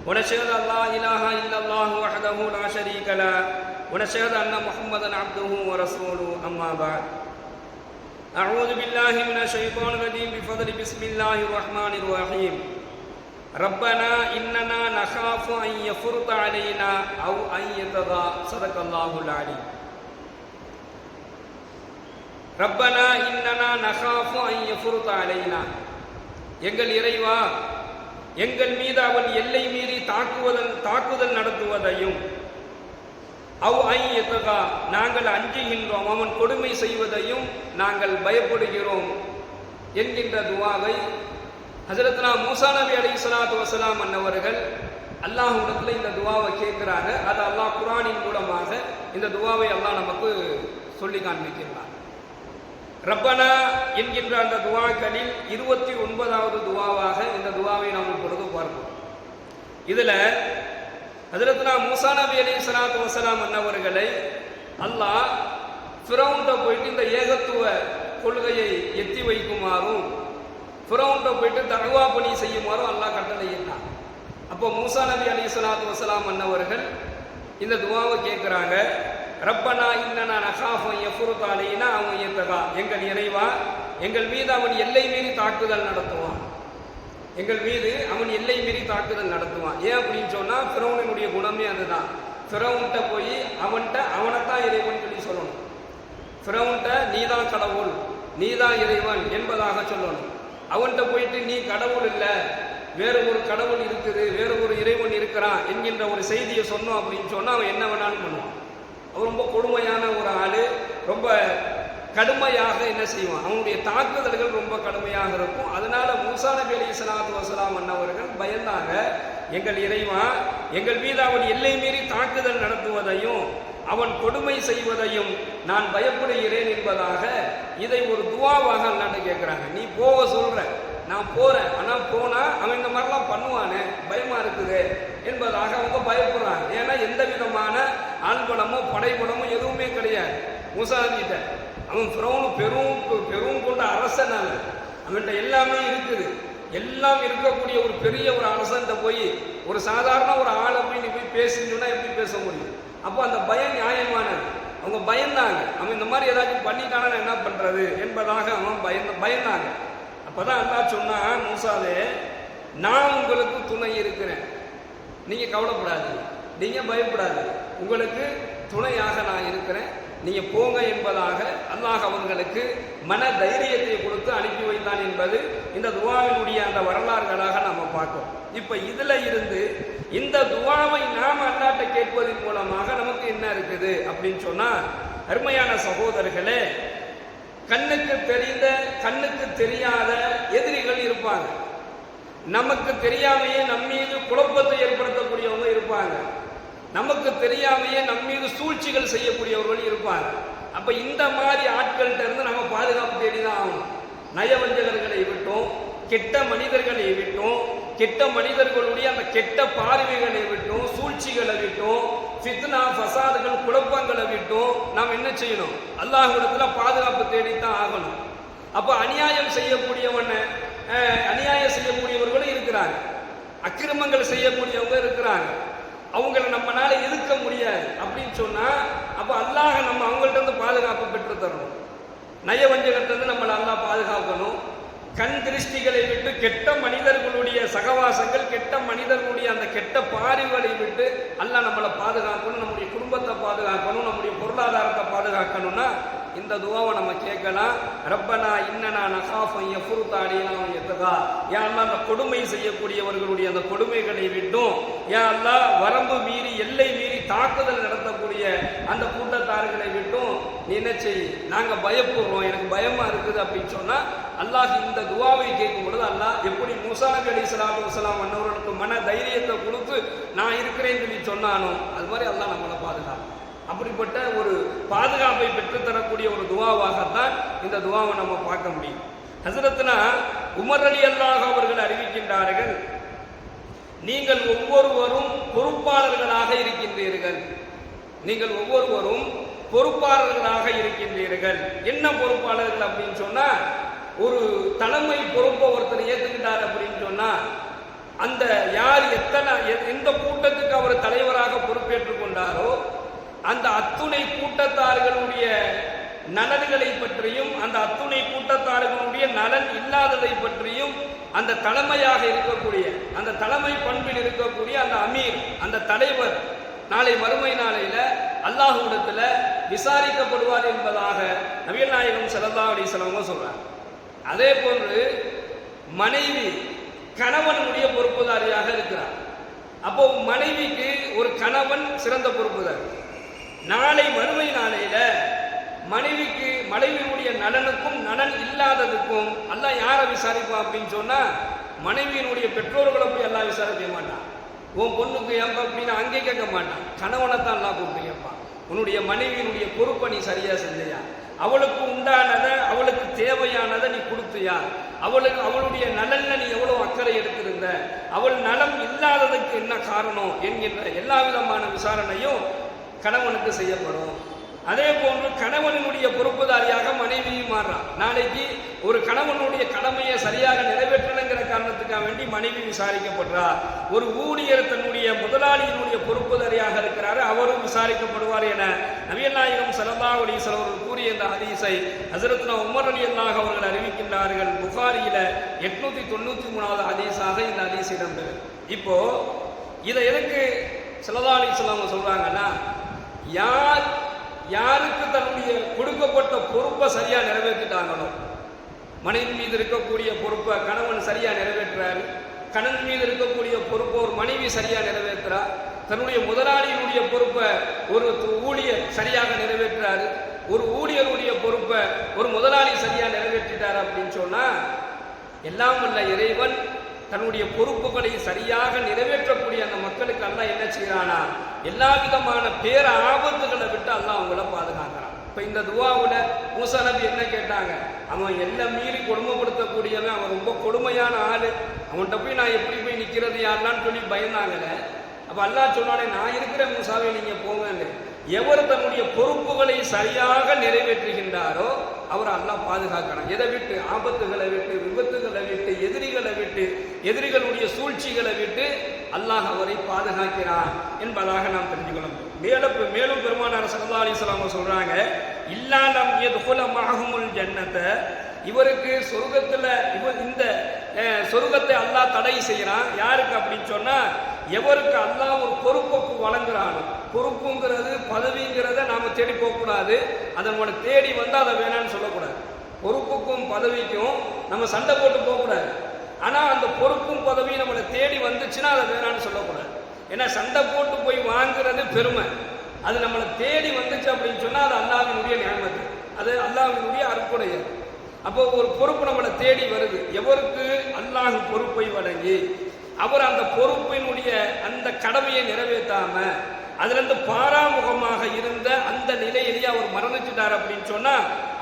ونشهد أن لا إله إلا الله وحده لا شريك له ونشهد أن محمدا عبده ورسوله أما بعد أعوذ بالله من الشيطان الرجيم بفضل بسم الله الرحمن الرحيم ربنا إننا نخاف أن يفرط علينا أو أن يطغى صدق الله العليم ربنا إننا نخاف أن يفرط علينا எங்கள் இறைவா எங்கள் மீது அவன் எல்லை மீறி தாக்குதல் நடத்துவதையும் நாங்கள் அஞ்சுகின்றோம், அவன் கொடுமை செய்வதையும் நாங்கள் பயப்படுகிறோம் என்கின்ற துவாவை ஹஜரத்னா மூசா நபி அலைஹிஸ்ஸலாத்து வஸலாம் அன்னவர்கள் அல்லாஹ்விடத்தில் இந்த துவாவை கேட்கிறாங்க. அது அல்லாஹ் குர்ஆனின் மூலமாக இந்த துவாவை அல்லாஹ் நமக்கு சொல்லி காண்பிக்கிறார். ரப்பனா என்கின்ற அந்த துவாக்களில் 29வது துவாவாக இந்த துவாவை நாம் இப்பொழுது பார்ப்போம். இதுல ஹஜரத்னா மூசா நபி அலைஹிஸ்ஸலாத்து வஸலாம் அன்னவர்களை அல்லாஹ் ஃபிரௌன்ட போயிட்டு இந்த ஏகத்துவ கொள்கையை எத்தி வைக்குமாறும் ஃபிரௌன்ட போயிட்டு தஅவா பணி செய்யுமாறும் அல்லாஹ் கட்டளையிட்டான். அப்போ மூசா நபி அலைஹிஸ்ஸலாத்து வஸலாம் அன்னவர்கள் இந்த துவாவை கேட்கிறாங்க. ரப்பனா இன்னனா நகாஃபு யஃபுருத அலைனா அவ யத்தகா, எங்கள் இறைவா எங்கள் மீது அவன் எல்லை மீறி தாக்குதல் நடத்துவான், எங்கள் மீது அவன் எல்லை மீறி தாக்குதல் நடத்துவான். ஏன் அப்படின்னு சொன்னா ஃபிரௌனுடைய குணமே அதுதான். ஃபிரௌன்ட்ட போய் அவனைத்தான் இறைவன் சொல்லி சொல்லணும். ஃபிரௌன்ட்ட நீதான் கடவுள், நீதான் இறைவன் என்பதாக சொல்லணும். அவன்கிட்ட போயிட்டு நீ கடவுள் இல்லை, வேறு ஒரு கடவுள் இருக்குது, வேறு ஒரு இறைவன் இருக்கிறான் என்கின்ற ஒரு செய்தியை சொன்னோம் அப்படின்னு சொன்னா அவன் என்ன வேணாலும் பண்ணுவான். அவன் ரொம்ப கொடுமையான ஒரு ஆளு, ரொம்ப கடுமையாக என்ன செய்வான், அவனுடைய தாக்குதல்கள் ரொம்ப கடுமையாக இருக்கும். அதனால மூசா நபி அலைஹிஸ்ஸலாத்து வஸலாம் அன்னவர்கள் பயந்தாங்க, எங்கள் இறைவா எங்கள் மீது அவன் எல்லை மீறி தாக்குதல் நடத்துவதையும் அவன் கொடுமை செய்வதையும் நான் பயப்படுகிறேன் என்பதாக இதை ஒரு துவாவாக அல்லாஹ்ட்ட கேட்கிறாங்க. நீ போக சொல்ற, நான் போறேன், ஆனா போனா அவன் இந்த மாதிரிலாம் பண்ணுவானே, பயமா இருக்குது என்பதாக அவங்க பயப்படுறாங்க. ஏன்னா எந்த விதமான ஆள்பலமோ படைபலமோ எதுவுமே கிடையாது மூசா கிட்ட. அவன் ஃபிரௌன் பெரும் கொண்ட அரசன், அவன்கிட்ட எல்லாமே இருக்குது, எல்லாம் இருக்கக்கூடிய ஒரு பெரிய ஒரு அரசன்ட்ட போய் ஒரு சாதாரண ஒரு ஆளை போய் நீ போய் பேசினா எப்படி பேச முடியும்? அப்போ அந்த பயம் நியாயமானது. அவங்க பயந்தாங்க, அவன் இந்த மாதிரி ஏதாச்சும் பண்ணிட்டானா என்ன பண்றது என்பதாக அவன் பயந்தாங்க. அப்பதான் அல்லாஹ் சொன்னா, மூசாவே நான் உங்களுக்கு துணை இருக்கிறேன், நீங்க கவலைப்படாது, நீங்க பயப்படாது, உங்களுக்கு துணையாக நான் இருக்கிறேன், நீங்க போங்க என்பதாக அல்லாஹ் அவர்களுக்கு மன தைரியத்தை கொடுத்து அனுப்பி வைத்தான் என்பது இந்த துவாவினுடைய அந்த வரலாறுகளாக நாம பார்க்கிறோம். இப்ப இதுல இருந்து இந்த துவாவை நாம் அல்லாஹ்ட்ட கேட்பதன் மூலமாக நமக்கு என்ன இருக்குது அப்படின்னு சொன்னா, அருமையான சகோதரர்களே, கண்ணுக்கு தெரிந்த கண்ணுக்கு தெரியாத எதிரிகள் இருப்பாங்க, நமக்கு தெரியாமையே நம்மீது குழப்பத்தை ஏற்படுத்தக்கூடியவங்க இருப்பாங்க, நமக்கு தெரியாமையே நம்மீது சூழ்ச்சிகள் செய்யக்கூடியவர்கள் இருப்பாங்க. அப்ப இந்த மாதிரி ஆட்கள்கிட்ட இருந்து நம்ம பாதுகாப்பு தேடிதான் ஆகணும். நயவஞ்சகர்களை விட்டோம், கெட்ட மனிதர்களை விட்டோம், கெட்ட மனிதர்களுடைய அந்த கெட்ட பார்வைகளை விட்டோம், சூழ்ச்சிகளை விட்டோம், ஃபித்னா ஃபசாதுகள் குழப்பங்களை விட்டோம் நாம் என்ன செய்யணும்? அல்லாஹ்விடத்துல பாதுகாப்பு தேடித்தான் ஆகணும். அப்ப அநியாயம் செய்யக்கூடியவர்களும் இருக்கிறாங்க, அக்கிரமங்கள் செய்யக்கூடியவங்க இருக்கிறாங்க, அவங்களை நம்மளால எதிர்க்க முடியாது அப்படின்னு சொன்னா அப்ப அல்லாஹ் நம்ம அவங்கள்ட்ட இருந்து பாதுகாப்பு பெற்று தரணும். நயவஞ்சகத்திலிருந்து இருந்து நம்மளை அல்லாஹ் பாதுகாக்கணும். கண் திருஷ்டிகளை விட்டு, கெட்ட மனிதர்களுடைய சகவாசங்கள், கெட்ட மனிதர்களுடைய அந்த கெட்ட பார்வைகளை விட்டு அல்லாஹ் நம்மளை பாதுகாக்கணும், நம்முடைய குடும்பத்தை பாதுகாக்கணும், நம்முடைய பொருளாதாரத்தை பாதுகாக்கணும்னா இந்த துவாவை நம்ம கேட்கலாம். ரப்பனா இன்னனா நகாஃபு யஃபுருத அலைனா வ யத்தகா, யா அல்லாஹ் அந்த கொடுமை செய்யக்கூடியவர்களுடைய அந்த கொடுமைகளை விட்டும், யா அல்லாஹ் வரம்பு மீறி எல்லை மீறி தாக்குதல் நடத்தக்கூடிய அந்த கூட்டத்தார்களை விட்டும் நீ என்ன செய், நாங்க பயப்படுறோம், எனக்கு பயமா இருக்குது அப்படின்னு சொன்னா அல்லாஹ் இந்த துவாவை கேட்கும் பொழுது அல்லாஹ் எப்படி மூசா நபி அலைஹிஸ்ஸலாத்து வஸலாம் அன்னவர்களுக்கு மன தைரியத்தை கொடுத்து நான் இருக்கிறேன்னு சொல்லி சொன்னானோ அது மாதிரி அல்லாஹ் நம்மளை பாதுகாப்பு. அப்படிப்பட்ட ஒரு பாதுகாப்பை பெற்றுத்தரக்கூடிய ஒரு துவாவாகத்தான் இந்த துவாவை நம்ம பார்க்க முடியும். ஹஸரத்னா உமர் ரலியல்லாஹு அவர்கள் அறிவிக்கின்றார்கள், நீங்கள் ஒவ்வொருவரும் பொறுப்பாளர்களாக இருக்கின்றீர்கள், நீங்கள் ஒவ்வொருவரும் பொறுப்பாளர்களாக இருக்கின்றீர்கள். என்ன பொறுப்பாளர்கள் அப்படின்னு சொன்னா, ஒரு தலைமை பொறுப்பை ஒருத்தர் ஏற்றுக்கிட்டார் அப்படின்னு சொன்னா அந்த யார் எந்த கூட்டத்துக்கு அவர் தலைவராக பொறுப்பேற்றுக் கொண்டாரோ அந்த அத்துணை கூட்டத்தார்களுடைய நலன்களை பற்றியும் அந்த அத்துணை கூட்டத்தார்களுடைய நலன் இல்லாததை பற்றியும் அந்த தலைமையாக இருக்கக்கூடிய அந்த தலைமை பண்பில் இருக்கக்கூடிய அந்த அமீர் அந்த தலைவர் நாளை மறுமை நாளையில அல்லாஹ்விடத்துல விசாரிக்கப்படுவார் என்பதாக நபிகள் நாயகம் ஸல்லல்லாஹு அலைஹி வஸல்லம் சொல்றாங்க. அதே போன்று மனைவி கணவனுடைய பொறுப்புதாரியாக இருக்கிறார். அப்போ மனைவிக்கு ஒரு கணவன் சிறந்த பொறுப்புதாரி. நாளை மறுமை நாளையில மனைவியினுடைய நலனுக்கும் நலன் இல்லாததுக்கும் அல்லாஹ் யாரை விசாரிப்பான் அப்படின்னு சொன்னா மனைவியினுடைய பெற்றோர்களை போய் எல்லாம் விசாரிக்க மாட்டான். உன் பொண்ணுக்கு ஏன் அப்படின்னு அங்கே கேட்க மாட்டான். கணவனை தான் எல்லாம் கூப்பிட்டு கேட்பான். உன்னுடைய மனைவியினுடைய பொறுப்பை நீ சரியா செஞ்சியா, அவளுக்கு உண்டானதை அவளுக்கு தேவையானதை நீ கொடுத்தியா, அவளுடைய நலன்ல நீ எவ்வளவு அக்கறை எடுத்திருந்த, அவள் நலம் இல்லாததுக்கு என்ன காரணம் என்கின்ற எல்லா விதமான விசாரணையும் கணவனுக்கு செய்யப்படும். அதே போன்று கணவனுடைய பொறுப்புதாரியாக மனைவியும் மாறுறான். நாளைக்கு ஒரு கணவனுடைய கடமையை சரியாக நிறைவேற்றலைங்கிற காரணத்துக்காக வேண்டி மனைவி விசாரிக்கப்படுறார். ஒரு ஊழியர் தன்னுடைய முதலாளியினுடைய பொறுப்புதாரியாக இருக்கிறார், அவரும் விசாரிக்கப்படுவார் என நபிகள் நாயகம் ஸல்லல்லாஹு அலைஹி வஸல்லம் அவர்கள் கூறிய இந்த ஹதீஸை ஹஜ்ரத்னா உமர் ரலியல்லாஹு அவர்கள் அறிவிக்கின்றார்கள். புகாரியில 893வது ஹதீஸாக இந்த ஹதீஸ் இடம்பெறும். இப்போ இதை எதுக்கு ஸல்லல்லாஹு அலைஹி வஸல்லம் சொல்றாங்கன்னா, யாருக்கு தன்னுடைய கொடுக்கப்பட்ட பொறுப்பை சரியா நிறைவேற்றிட்டாங்களோ, மனைவி மீது இருக்கக்கூடிய பொறுப்பை கணவன் சரியா நிறைவேற்றுறாரு, கணவன் மீது இருக்கக்கூடிய பொறுப்பை ஒரு மனைவி சரியா நிறைவேற்றுறா, தன்னுடைய முதலாளியினுடைய பொறுப்பை ஒரு ஊழியர் சரியாக நிறைவேற்றுறாரு, ஒரு ஊழியருடைய பொறுப்பை ஒரு முதலாளி சரியா நிறைவேற்றிட்டார் அப்படின்னு சொன்னா எல்லாம் வல்ல இறைவன் தன்னுடைய பொறுப்புகளை சரியாக நிறைவேற்றக்கூடிய அந்த மக்களுக்கு அல்லாஹ் என்ன செய்யறானா, எல்லா விதமான பேர ஆபத்துகளை விட்டு அல்லாஹ் அவங்கள பாதுகாக்கிறான். இப்ப இந்த துஆவுல மூசா நபி என்ன கேட்டாங்க, அவன் எல்லாம் மீறி கொடுமைப்படுத்தக்கூடியவன், அவன் ரொம்ப கொடுமையான ஆளு, அவன்கிட்ட போய் நான் எப்படி போய் நிக்கிறது யாரெல்லாம் சொல்லி பயந்தாங்கல்ல. அப்ப அல்லாஹ் சொன்னானே, நான் இருக்கிற மூசாவை நீங்க போங்கன்னு. எவர் தன்னுடைய பொறுப்புகளை சரியாக நிறைவேற்றுகின்றாரோ அவர் அல்லாஹ் பாதுகாக்கிறான். எதை விட்டு? ஆபத்துகளை விட்டு, விபத்துகளை விட்டு, எதிரிகளை விட்டு, எதிரிகளுடைய சூழ்ச்சிகளை விட்டு அல்லாஹ் அவரை பாதுகாக்கிறான் என்பதாக நாம் தெரிஞ்சுக்கொள்ள முடியும். மேலும் பெருமானார் ஸல்லல்லாஹு அலைஹி வஸல்லம் சொல்றாங்க, இல்லாலம் யதுகுல மஅஹுமுல் ஜன்னத, இவருக்கு சொர்க்கத்துல இந்த சொர்க்கத்தை அல்லாஹ் தடை செய்யறான். யாருக்கு அப்படின்னு சொன்னா, எவருக்கு அல்லாஹ் ஒரு பொறுப்பை வழங்குறானோ, பொறுப்புங்கிறது பதவிங்கிறத நாம தேடி போகக்கூடாது, அதை நம்மளை தேடி வந்து அதை வேணான்னு சொல்லக்கூடாது. பொறுப்புக்கும் பதவிக்கும் நம்ம சண்டை போட்டு போகக்கூடாது. ஆனா அந்த பொறுப்பும் பதவியும் நம்மளை தேடி வந்துச்சுன்னா அதை வேணான்னு சொல்லக்கூடாது. ஏன்னா சண்டை போட்டு போய் வாங்குறது பெருமை, அது நம்மளை தேடி வந்துச்சு அப்படின்னு சொன்னா அது அல்லாஹ்வினுடைய நியமத்து, அது அல்லாஹ்வினுடைய அருட்கொடை. அப்போ ஒரு பொறுப்பு நம்மளை தேடி வருது. எவருக்கு அல்லாஹ் பொறுப்பை வழங்கி அவர் அந்த பொறுப்பினுடைய அந்த கடமையை நிறைவேற்றாம அதுல இருந்து பாராமுகமாக இருந்த அந்த நிலையிலேயே அவர் மரணிச்சுட்டார் அப்படின்னு சொன்னா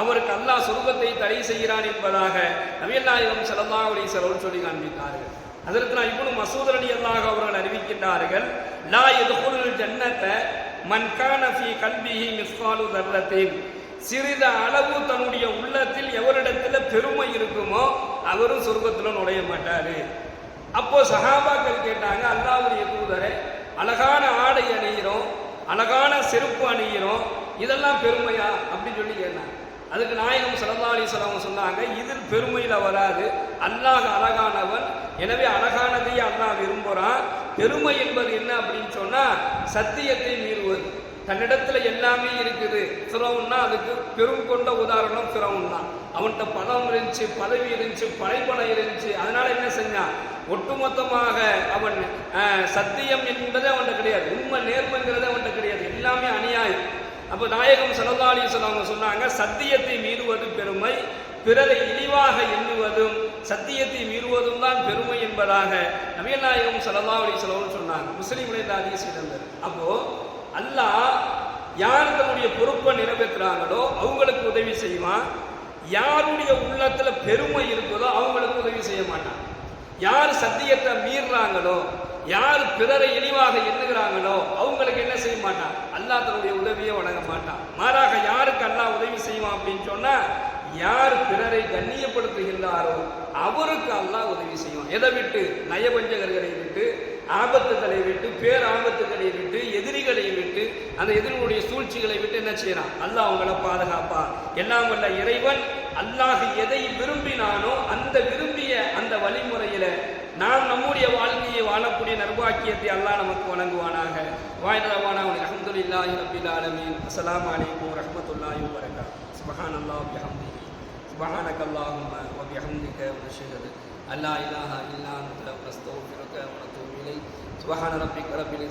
அவருக்கு அல்லாஹ் சொர்க்கத்தை தடை செய்கிறான் என்பதாக நபிகள் நாயகம் ஸல்லல்லாஹு அலைஹி வஸல்லம் சொல்லி காண்பித்தார்கள். அதற்கு இப்னு மஸ்ஊத் ரலியல்லாஹு அவர்கள் அறிவிக்கின்றார்கள், லா யதுகுலுல் ஜன்னத மன் கான ஃபீ கல்பிஹி மிஸ்காலு தர்ரத்தின், சிறிது அளவு தன்னுடைய உள்ளத்தில் எவரிடத்துல பெருமை இருக்குமோ அவரும் சொர்க்கத்துல நுழைய மாட்டாரு. அப்போ சஹாபாக்கள் கேட்டாங்க, அல்லாஹ்வுடைய தூதரே, அழகான ஆடை அணிகிறோம், அழகான செருப்பு அணிகிறோம், இதெல்லாம் பெருமையா அப்படின்னு சொல்லி கேட்டாங்க. அதுக்கு நாயகம் ஸல்லல்லாஹு அலைஹி வஸல்லம் சொன்னாங்க, இதில் பெருமையில வராது, அல்லாஹ் அழகானவன், எனவே அழகானதையே அல்லாஹ் விரும்புறான். பெருமை என்பது என்ன அப்படின்னு சொன்னா சத்தியத்தை மீறுவது. தன்னிடத்துல எல்லாமே இருக்குது. ஃபிரௌன்னா அதுக்கு பெரும் கொண்ட உதாரணம் ஃபிரௌன் தான். அவன்கிட்ட பணம் இருந்துச்சு, பதவி இருந்துச்சு, படைப்பணம் இருந்துச்சு, அதனால என்ன செஞ்சான், ஒட்டுமொத்தமாக அவன் சத்தியம் என்பதே அவன்கிட்ட கிடையாது, உண்மை நேர்மைங்கிறதே அவன்கிட்ட கிடையாது, எல்லாமே அநியாயம். அப்போ நாயகம் ஸல்லல்லாஹு அலைஹி வஸல்லம் சொன்னாங்க, சத்தியத்தை மீறுவது பெருமை, பிறரை இழிவாக எண்ணுவதும் சத்தியத்தை மீறுவதும் தான் பெருமை என்பதாக நபிகள் நாயகம் ஸல்லல்லாஹு அலைஹி வஸல்லம் சொன்னாங்க. முஸ்லிம்களே இந்த ஹதீஸ் இருந்தது. அப்போ அல்லாஹ் யார் தன்னுடைய பொறுப்பை நிறைவேற்றுறாங்களோ அவங்களுக்கு உதவி செய்வான், யாருடைய உள்ளத்துல பெருமை இருக்குதோ அவங்களுக்கு உதவி செய்ய மாட்டான். யார் சத்தியத்தை மீறுறாங்களோ, யார் பிறரை இழிவாக எண்ணுகிறாங்களோ அவங்களுக்கு என்ன செய்ய மாட்டான், அல்லாஹ் தன்னுடைய உதவியை வழங்க மாட்டான். மாறாக யாருக்கு அல்லாஹ் உதவி செய்வான் அப்படின்னு சொன்னா, யார் பிறரை கண்ணியப்படுத்துகின்றாரோ அவருக்கு அல்லாஹ் உதவி செய்வான். எதை விட்டு? நயவஞ்சகர்களை விட்டு, ஆபத்துகளை விட்டு, பேராபத்துகளை விட்டு, எதிரிகளை விட்டு, அந்த எதிரிகளுடைய சூழ்ச்சிகளை விட்டு என்ன செய்யறான்? அல்லாஹ் அவங்கள பாதுகாப்பா. எல்லாம் வல்ல இறைவன் அல்லாஹ் எதை விரும்பினானோ அந்த விரும்பிய அந்த வழிமுறையில நாம் நம்முடைய வாழ்க்கையை வாழக்கூடிய நர்பாக்கியத்தை அல்லாஹ் நமக்கு வழங்குவானாக. வாய்தவானா அல்ஹம்துலில்லாஹி ரப்பில் ஆலமீன். அஸ்ஸலாமு அலைக்கும் வரஹ்மத்துல்லாஹி வபரகாத்துஹு. சுப்ஹானல்லாஹி வபிஹம்திஹி சுப்ஹானக்கல்லாஹும்ம வபிஹம்திக வனஷ்ஹது அல்லா இலாஹா இல்லா அன்த நஸ்தக்ஃபிருக வ நத்தூபு இலைக். சுப்ஹான ரப்பிக ரப்பில்